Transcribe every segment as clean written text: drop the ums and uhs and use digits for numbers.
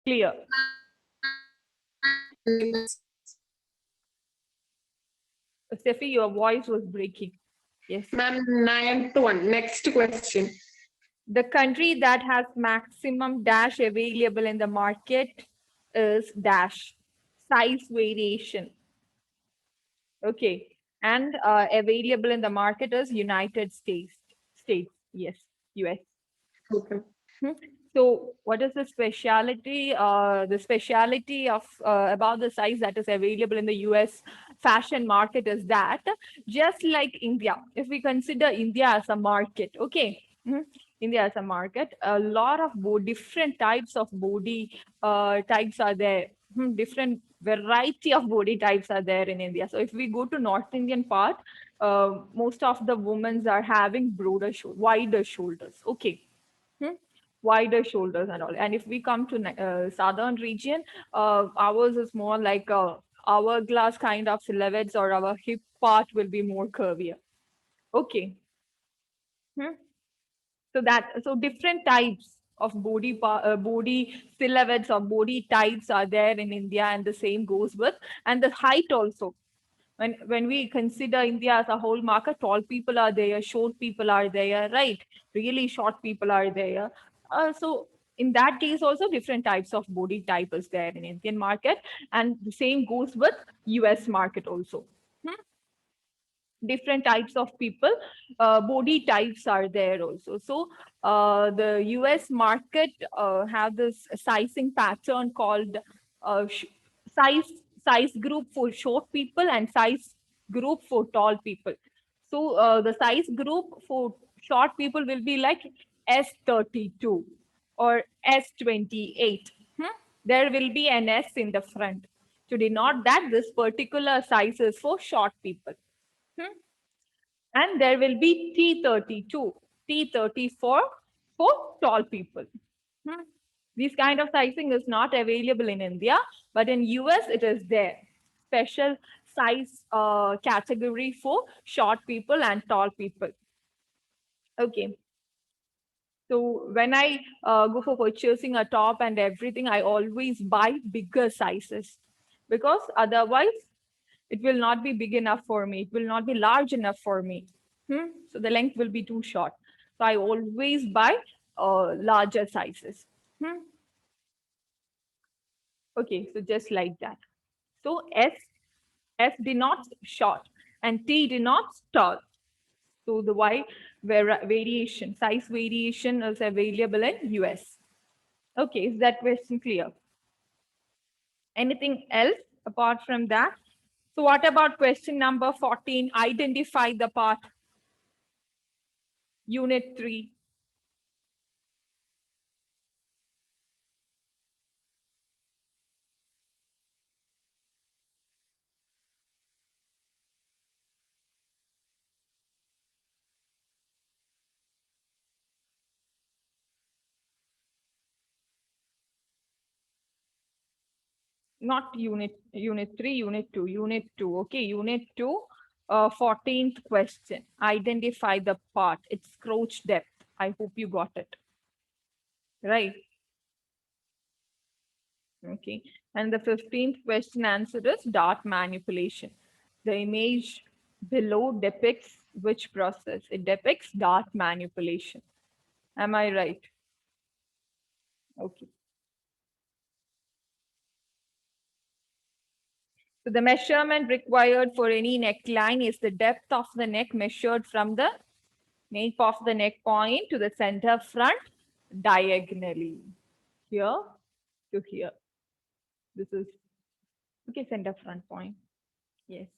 Clear. Steffi, your voice was breaking. Yes. Ma'am, 9th one. Next question. The country that has maximum dash available in the market is dash size variation. Okay. And available in the market is United States. States. Yes. US. Okay. Hmm. So, what is the speciality? The speciality of about the size that is available in the US fashion market is that just like India, if we consider India as a market, okay, India as a market, a lot of different types of body types are there. Different variety of body types are there in India. So, if we go to North Indian part, most of the women's are having broader, wider shoulders. Okay. Hmm? Wider shoulders and all. And if we come to southern region, ours is more like a hourglass kind of silhouettes, or our hip part will be more curvier. Okay. Hmm? So different types of body silhouettes or body types are there in India, and the same goes with, and the height also. When we consider India as a whole market, tall people are there, short people are there, right? Really short people are there. So in that case, also different types of body type is there in Indian market, and the same goes with US market also. Hmm? Different types of people, body types are there also. So the US market have this sizing pattern called size size group for short people and size group for tall people. So the size group for short people will be like S32 or S28. There will be an S in the front to denote that this particular size is for short people. Hmm? And there will be T32, T34 for tall people. Hmm. This kind of sizing is not available in India, but in US it is there. Special size category for short people and tall people. Okay. So when I go for purchasing a top and everything, I always buy bigger sizes, because otherwise it will not be big enough for me. It will not be large enough for me. So the length will be too short. So I always buy larger sizes. Hmm. Okay, so just like that. So S denotes short and T denotes tall. So the Y variation, size variation is available in US. Okay, is that question clear? Anything else apart from that? So what about question number 14? Identify the part. Unit 3. Not unit 3, unit 2, unit 2. Okay, unit 2, 14th question. Identify the part. It's crouch depth. I hope you got it. Right. Okay. And the 15th question answer is dot manipulation. The image below depicts which process? It depicts dot manipulation. Am I right? Okay. So the measurement required for any neckline is the depth of the neck measured from the nape of the neck point to the center front diagonally. Here to here. This is, okay, center front point. Yes.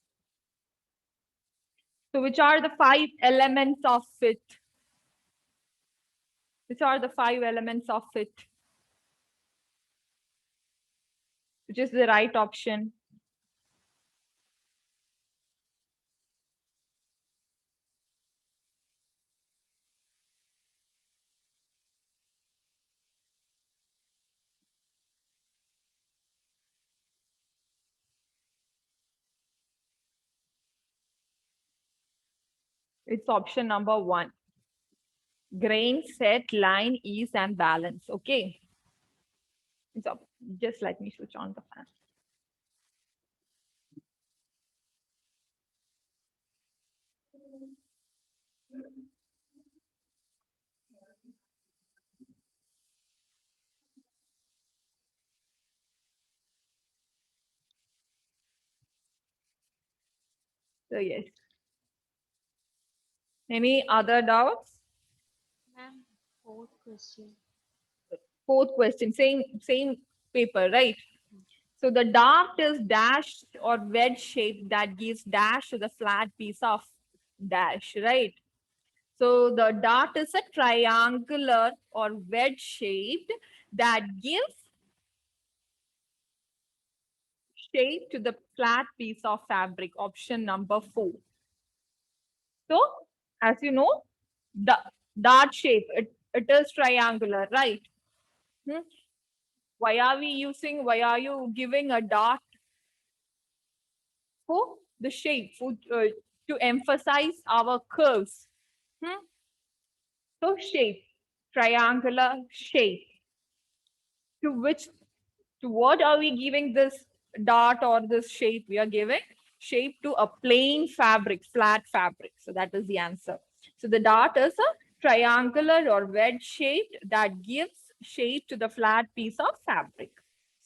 So which are the 5 elements of it? Which are the 5 elements of it? Which is the right option? It's option number 1. Grain, set, line, ease, and balance. Okay. So just let me switch on the fan. So yes. Any other doubts? Ma'am, fourth question. Fourth question, same paper, right? So the dart is dashed or wedge shape that gives dash to the flat piece of dash, right? So the dart is a triangular or wedge shaped that gives shape to the flat piece of fabric. Option number 4. So as you know, the dart shape, it is triangular, right? Hmm? Why are you giving a dart for the shape, to emphasize our curves? Hmm? So shape, triangular shape. To which, to what are we giving this dot or this shape? We are giving shape to a plain fabric, flat fabric. So that is the answer. So the dot is a triangular or wedge shaped that gives shape to the flat piece of fabric.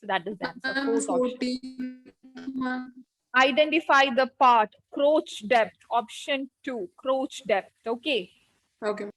So that is the answer. Ma'am, Fourth option. 14th one. Identify the part, crotch depth. Option 2, crotch depth. Okay. Okay.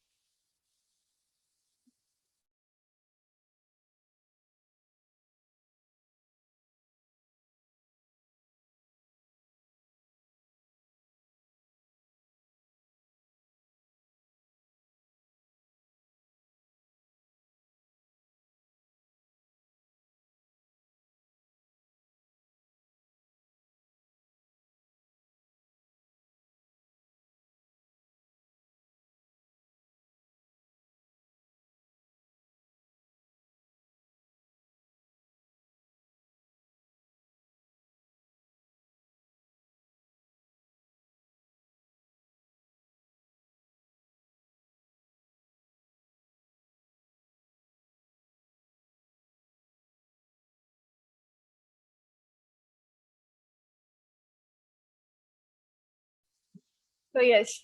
So yes,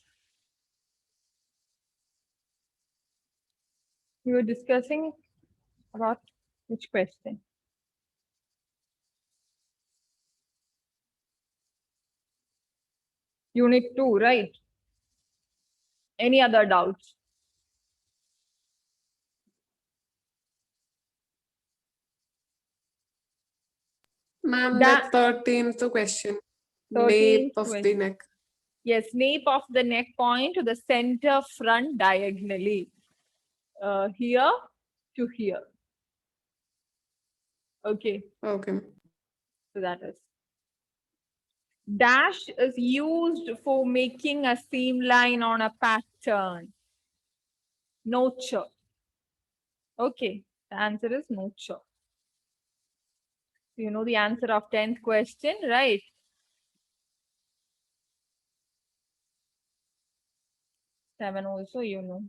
we were discussing about which question? Unit 2, right? Any other doubts? Ma'am, the That 13th question. 13th Nape of the question. neck. Yes, nape of the neck point to the center front diagonally. Here to here. Okay, Okay. so that is. Dash is used for making a seam line on a pattern. Notcher. Okay, the answer is notcher. You know the answer of 10th question, right? 7 also, you know.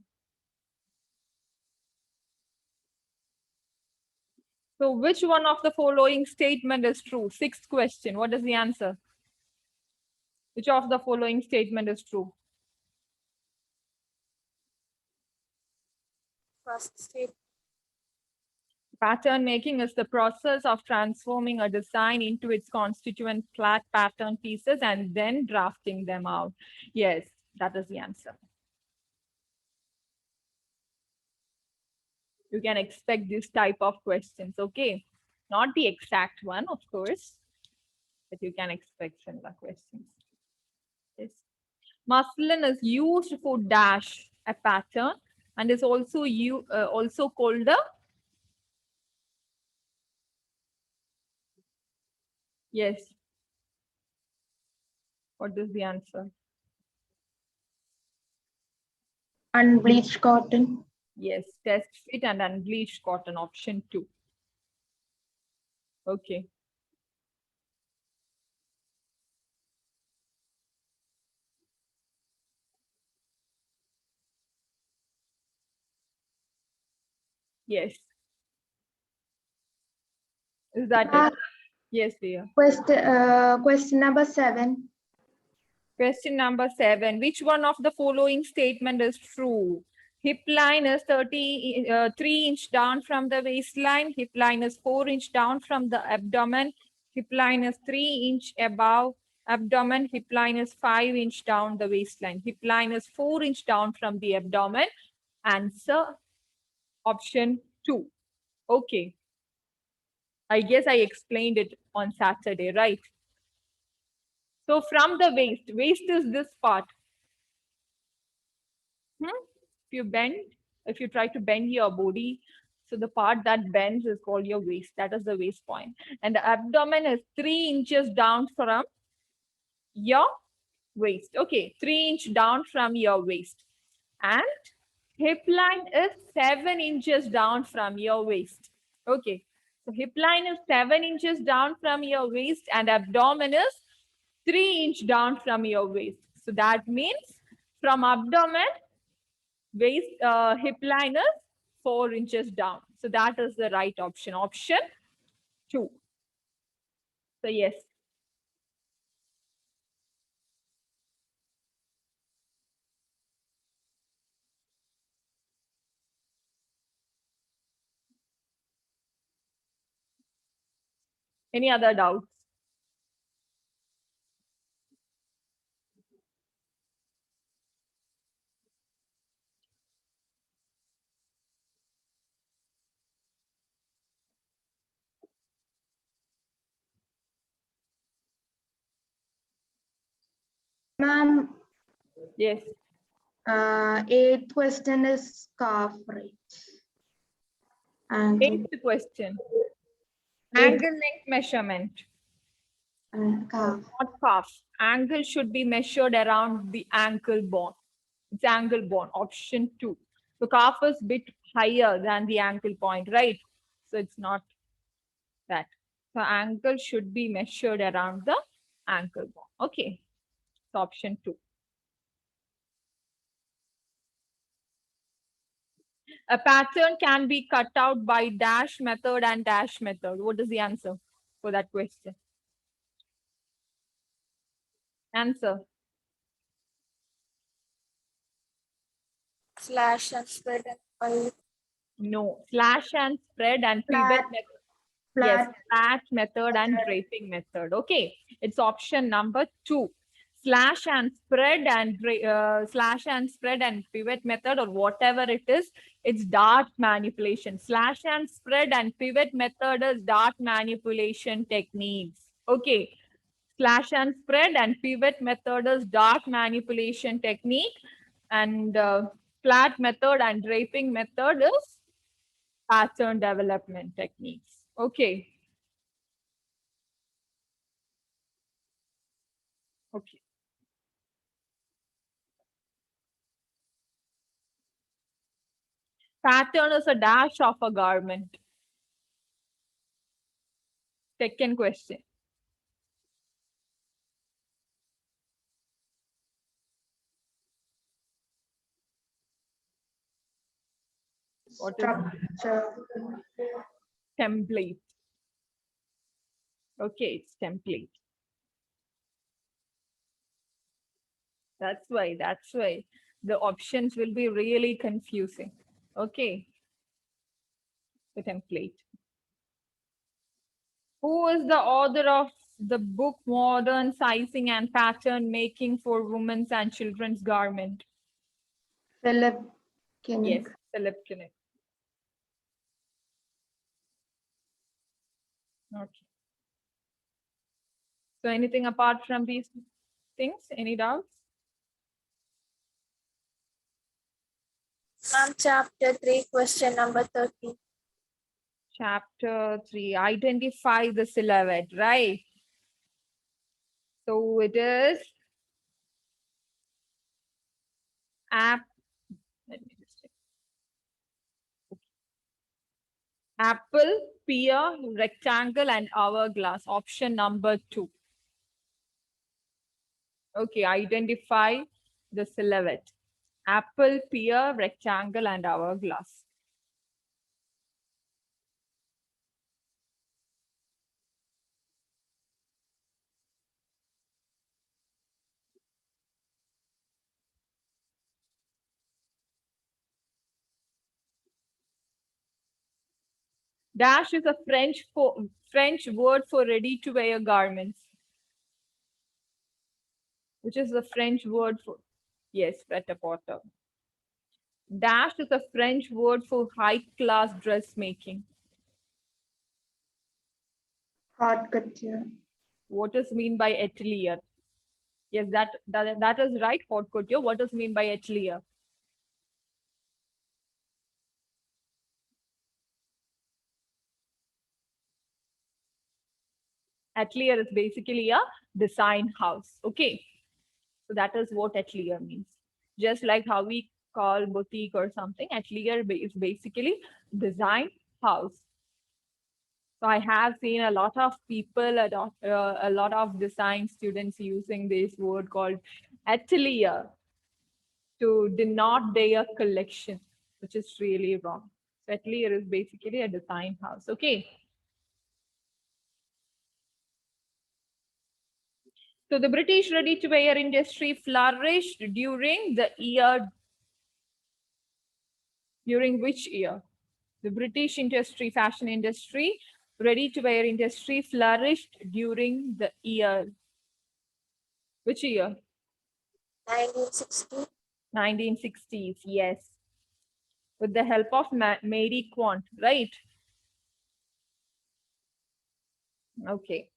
So which one of the following statement is true? 6th question. What is the answer? Which of the following statement is true? First step. Pattern making is the process of transforming a design into its constituent flat pattern pieces and then drafting them out. Yes, that is the answer. You can expect this type of questions, okay? Not the exact one, of course, but you can expect similar questions. Yes. Muslin is used for dash a pattern and is also also called the, yes. What is the answer? Unbleached cotton. Yes, test fit and unbleached cotton, option 2. Okay. Yes. Is that Ma'am, it? Yes, dear. question number 7. Question number 7. Which one of the following statement is true? Hip line is 3-inch down from the waistline. Hip line is 4-inch down from the abdomen. Hip line is 3-inch above abdomen. Hip line is 5-inch down the waistline. Hip line is 4-inch down from the abdomen. Answer option 2. Okay. I guess I explained it on Saturday, right? So from the waist is this part. If you bend, if you try to bend your body, so the part that bends is called your waist. That is the waist point. And the abdomen is 3 inches down from your waist. Okay, 3-inch down from your waist. And hip line is 7 inches down from your waist. Okay, so hip line is 7 inches down from your waist and abdomen is 3-inch down from your waist. So that means from abdomen, waist hip line is 4 inches down. So that is the right option. Option 2. So yes. Any other doubts? Ma'am, Yes. 8th question is calf rate. Ankle, Eighth question. Eighth. Angle length measurement. Calf. Not calf. Angle should be measured around the ankle bone. It's angle bone. Option 2. So calf is bit higher than the ankle point, right? So it's not that. So ankle should be measured around the ankle bone. Okay. So option 2. A pattern can be cut out by dash method and dash method. What is the answer for that question? Answer. Slash and spread and pile. No. Slash and spread and pivot Flat. method. Yes, Flat. flat method and draping method. Okay, it's option number 2. Slash and spread and pivot method or whatever it is, it's dart manipulation. Slash and spread and pivot method is dart manipulation techniques. Okay, slash and spread and pivot method is dart manipulation technique, and flat method and draping method is pattern development techniques. Okay. Okay. Pattern is a dash of a garment. Second question. What is Structure. template? Okay, it's template. That's why the options will be really confusing. Okay, the template. Who is the author of the book Modern Sizing and Pattern Making for Women's and Children's Garment? Philip Yes, Kinnick. Philip Kinnick. Okay. So anything apart from these things? Any doubts? Ma'am, chapter 3, question number 30. Chapter 3, identify the silhouette, right? So it is let me just check. Apple, pear, rectangle, and hourglass. Option number 2. Okay, identify the silhouette. Apple, pear, rectangle, and hourglass. Dash is a French word for ready-to-wear garments, which is the French word for, yes, pret-a-porter. Dash is a French word for high-class dressmaking. Haute couture. What is mean by atelier? Yes, that is right, haute couture. What does mean by atelier? Atelier is basically a design house. Okay. So that is what atelier means. Just like how we call boutique or something, atelier is basically design house. So I have seen a lot of people, a lot of design students using this word called atelier to denote their collection, which is really wrong. So atelier is basically a design house. Okay. So the British ready-to-wear industry flourished during which year? The British industry, fashion industry, ready-to-wear industry flourished during the year. Which year? 1960. 1960s, yes. With the help of Mary Quant, right? Okay.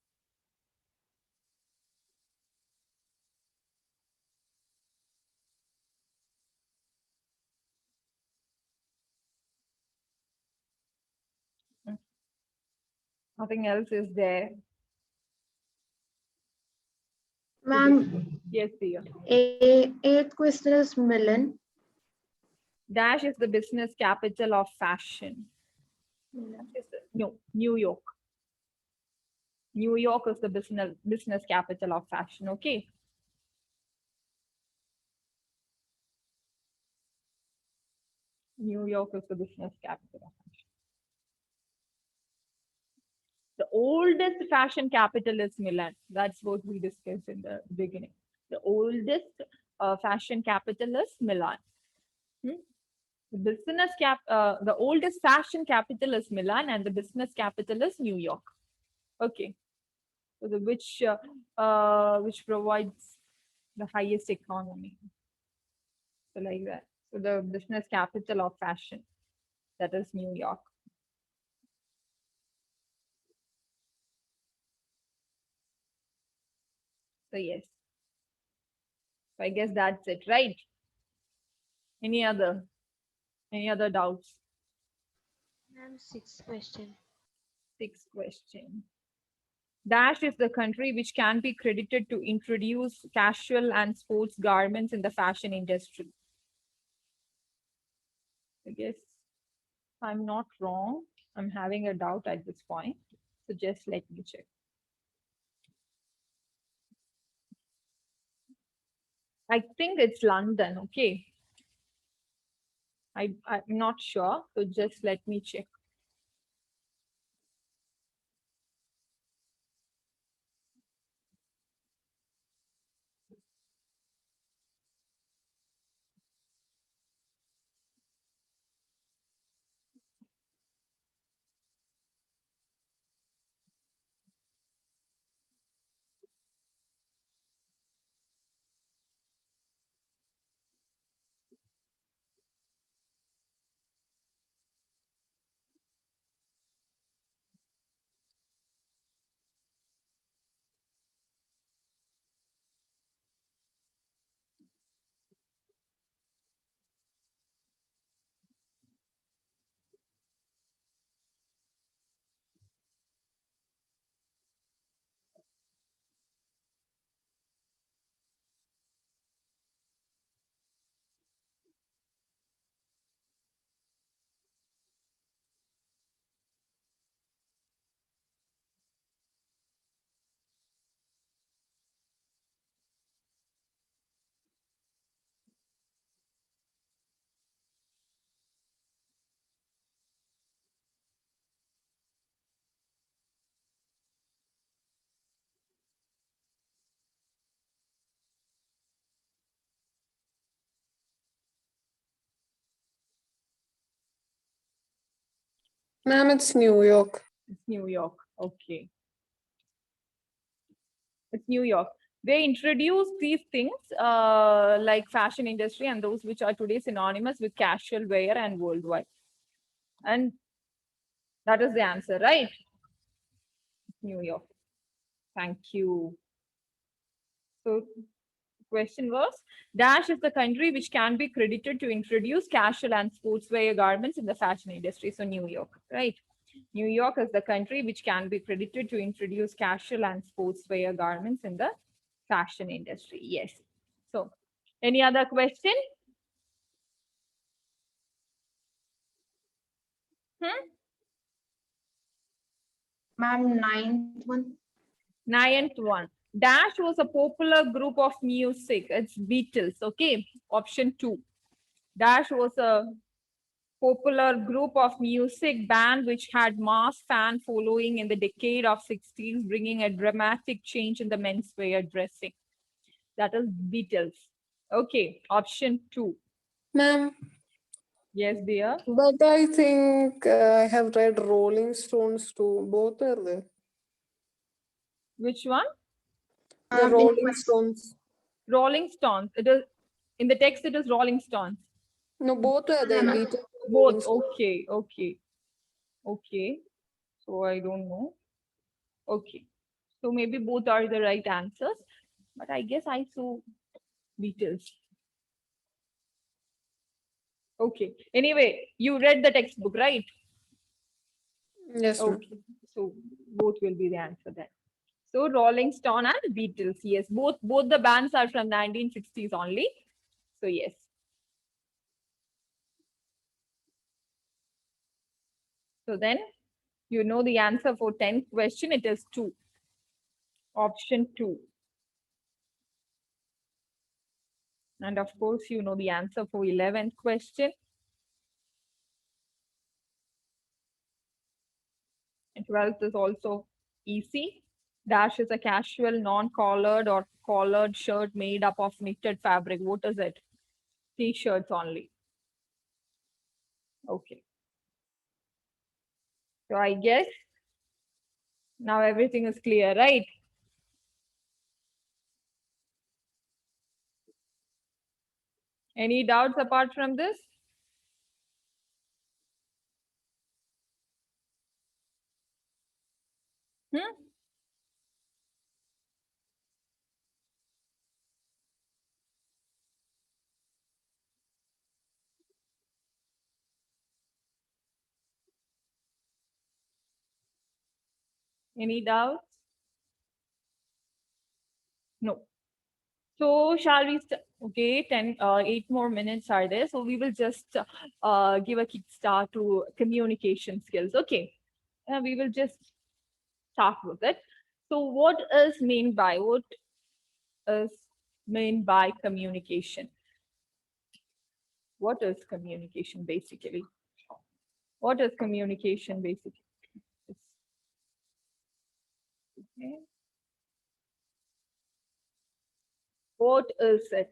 Nothing else is there. Ma'am, Yes, dear. eighth question is Milan. Dash is the business capital of fashion. No, New York. New York is the business capital of fashion. Okay. New York is the business capital of fashion. The oldest fashion capital is Milan. That's what we discussed in the beginning. The oldest fashion capital is Milan. Hmm? The oldest fashion capital is Milan, and the business capital is New York. Okay. So which provides the highest economy. So like that. So the business capital of fashion, that is New York. So yes. So I guess that's it, right? Any other any other doubts? Ma'am, sixth question. Sixth question. Dash is the country which can be credited to introduce casual and sports garments in the fashion industry. I guess I'm not wrong. I'm having a doubt at this point. So just let me check. I think it's London. Okay. I'm not sure. So just let me check. Ma'am, it's New York. It's New York. Okay. It's New York. They introduced these things like fashion industry and those which are today synonymous with casual wear and worldwide. And that is the answer, right? New York. Thank you. So question was, Dash is the country which can be credited to introduce casual and sportswear garments in the fashion industry. So New York, right? New York is the country which can be credited to introduce casual and sportswear garments in the fashion industry. Yes. So any other question? Ma'am, ninth one. Ninth one. Dash was a popular group of music. It's Beatles. Okay. Option 2. Dash was a popular group of music band which had mass fan following in the decade of 60s, bringing a dramatic change in the menswear dressing. That is Beatles. Okay. Option 2. Ma'am, Yes, dear. but I think I have read Rolling Stones too. Both are there. Which one? The In Rolling question, Stones. Rolling Stones. It is in the text. It is Rolling Stones. No, both are there. ma'am. Beatles and Both. Rolling Stones. Okay. Okay. Okay. So I don't know. Okay. So maybe both are the right answers. But I guess I saw Beatles. Okay. Anyway, you read the textbook, right? Yes, ma'am. Okay. So both will be the answer then. So Rolling Stone and Beatles. Yes. Both the bands are from 1960s only. So yes. So then you know the answer for 10th question. It is 2. Option 2. And of course, you know the answer for 11th question. And 12th is also easy. Dash is a casual, non-collared or collared shirt made up of knitted fabric. What is it? T-shirts only. Okay. So I guess now everything is clear, right? Any doubts apart from this? Hmm? Any doubts? No. So shall we okay, 8 more minutes are there. So we will just give a kickstart to communication skills. Okay. We will just start with it. So what is meant by communication? What is communication basically? What is communication basically? Okay. What is it?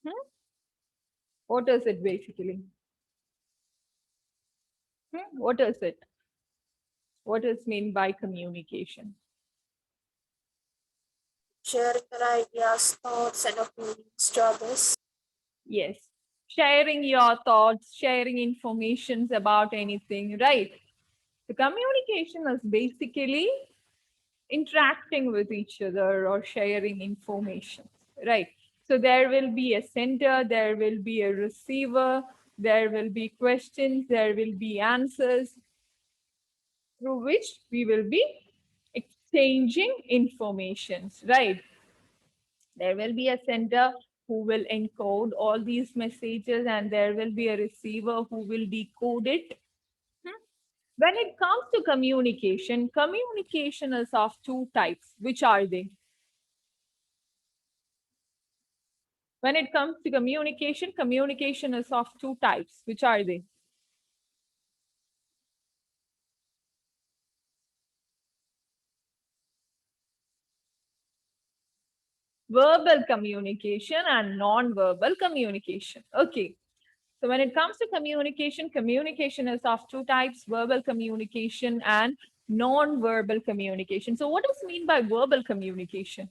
Hmm? What is it basically? What is it? What is meant by communication? Sharing your ideas, thoughts, and opinions to others. Yes. Sharing your thoughts, sharing informations about anything, right? The communication is basically interacting with each other or sharing information, right? So there will be a sender, there will be a receiver, there will be questions, there will be answers through which we will be exchanging informations, right? There will be a sender who will encode all these messages and there will be a receiver who will decode it. Hmm. When it comes to communication, communication is of two types. Which are they? When it comes to communication, communication is of two types. Which are they? Verbal communication and non-verbal communication. Okay. So when it comes to communication, communication is of two types, verbal communication and non-verbal communication. So what does it mean by verbal communication?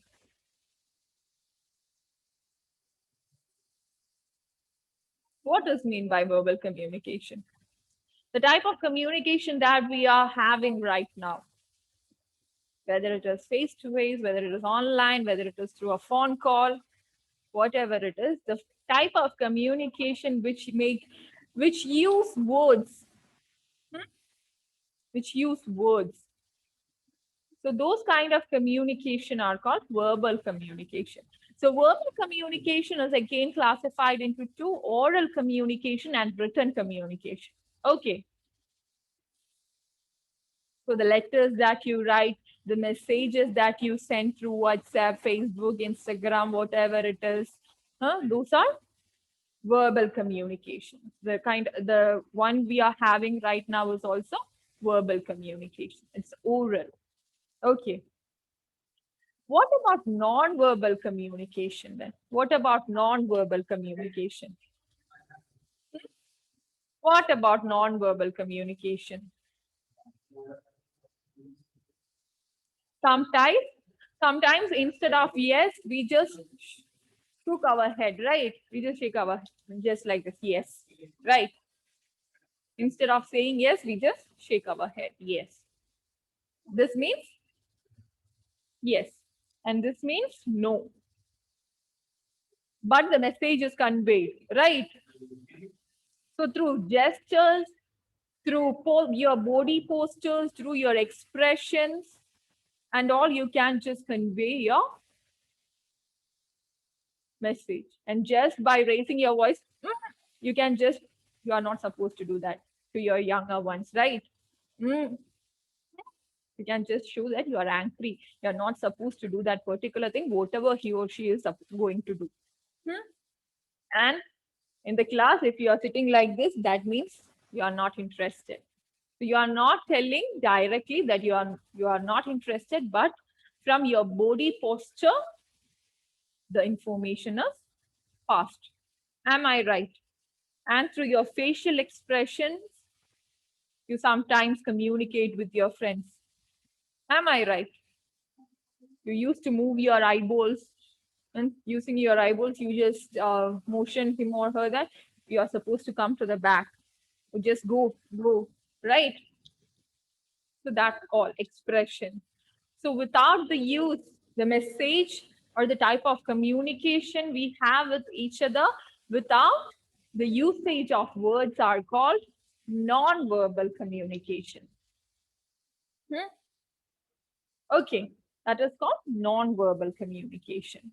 What does mean by verbal communication? The type of communication that we are having right now, whether it is face to face, whether it is online, whether it is through a phone call, whatever it is, the type of communication which use words, which use words. So those kind of communication are called verbal communication. So verbal communication is again classified into two: oral communication and written communication. Okay. So the letters that you write, the messages that you send through WhatsApp, Facebook, Instagram, whatever it is, those are verbal communication. The one we are having right now is also verbal communication. It's oral. Okay. What about non-verbal communication then? What about non-verbal communication? What about non-verbal communication? Sometimes, sometimes instead of yes, we just shook our head, right? We just shake our just like this, yes, right? Instead of saying yes, we just shake our head, yes. This means yes, and this means no. But the message is conveyed, right? So through gestures, through your body postures, through your expressions, and all, you can just convey your message. And just by raising your voice, you can just, you are not supposed to do that to your younger ones, right? Mm. You can just show that you are angry. You are not supposed to do that particular thing, whatever he or she is going to do. And in the class, if you are sitting like this, that means you are not interested. So you are not telling directly that you are not interested, but from your body posture, the information is passed. Am I right? And through your facial expressions, you sometimes communicate with your friends. Am I right? You used to move your eyeballs, and using your eyeballs, you just motion him or her that you are supposed to come to the back. Or just go, right? So that's all expression. So without the use, the message or the type of communication we have with each other, without the usage of words, are called non-verbal communication. Okay, that is called non-verbal communication.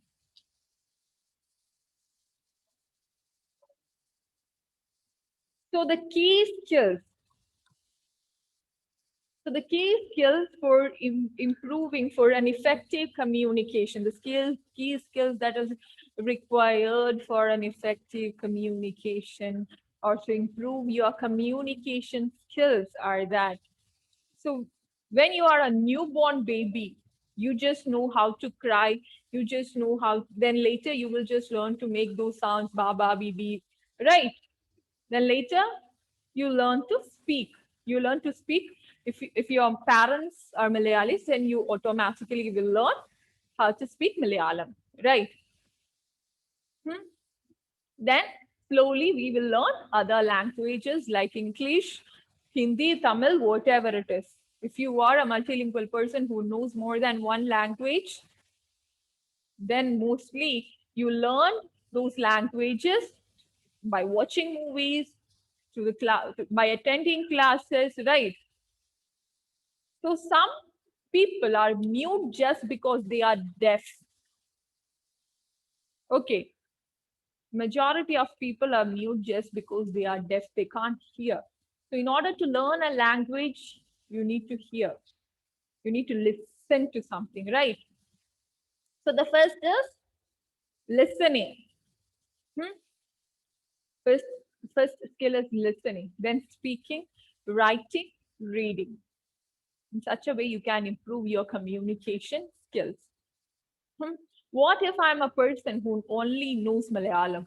So the key skills. So the key skills for improving for an effective communication, the key skills that is required for an effective communication or to improve your communication skills are that. So when you are a newborn baby, you just know how to cry. You just know how, then later you will just learn to make those sounds, baba, bibi, right? Then later, you learn to speak. You learn to speak. If your parents are Malayalis, then you automatically will learn how to speak Malayalam, right? Then slowly we will learn other languages like English, Hindi, Tamil, whatever it is. If you are a multilingual person who knows more than one language, then mostly you learn those languages by watching movies, to the class, by attending classes, right? So some people are mute just because they are deaf. Okay, majority of people are mute just because they are deaf, they can't hear. So in order to learn a language, you need to hear, you need to listen to something, right? So the first is listening. Hmm? First, first skill is listening, then speaking, writing, reading. In such a way, you can improve your communication skills. Hmm. What if I'm a person who only knows Malayalam?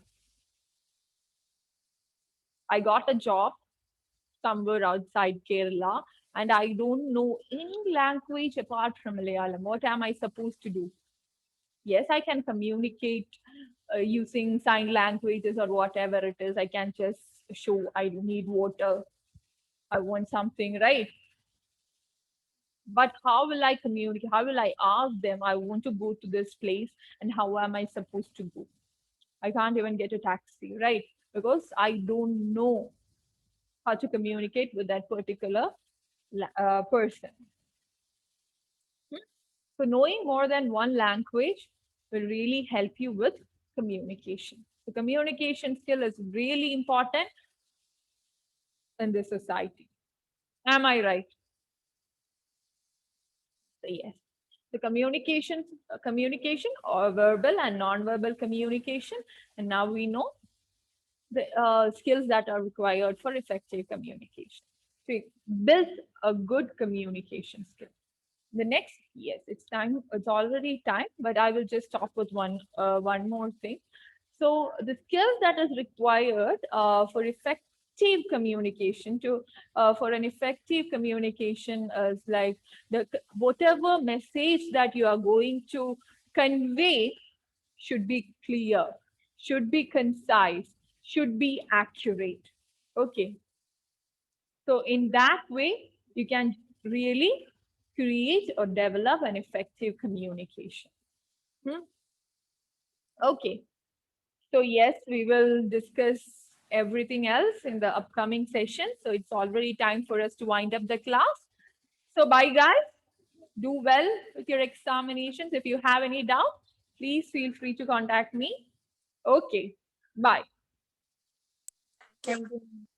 I got a job somewhere outside Kerala and I don't know any language apart from Malayalam. What am I supposed to do? Yes, I can communicate using sign languages or whatever it is. I can just show I need water, I want something, right? But how will I communicate? How will I ask them, I want to go to this place, and how am I supposed to go? I can't even get a taxi, right? Because I don't know how to communicate with that particular person. So knowing more than one language will really help you with communication. The communication skill is really important in this society. Am I right? So yes. The communication or verbal and non-verbal communication. And now we know the skills that are required for effective communication. So build a good communication skill. The next, yes, it's time. It's already time, but I will just stop with one more thing. So the skills that is required for effective communication to for an effective communication is like the whatever message that you are going to convey should be clear, should be concise, should be accurate. Okay, so in that way, you can really create or develop an effective communication. Hmm? Okay. So yes, we will discuss everything else in the upcoming session. So it's already time for us to wind up the class. So bye guys. Do well with your examinations. If you have any doubt, please feel free to contact me. Okay. Bye. Thank you. Thank you.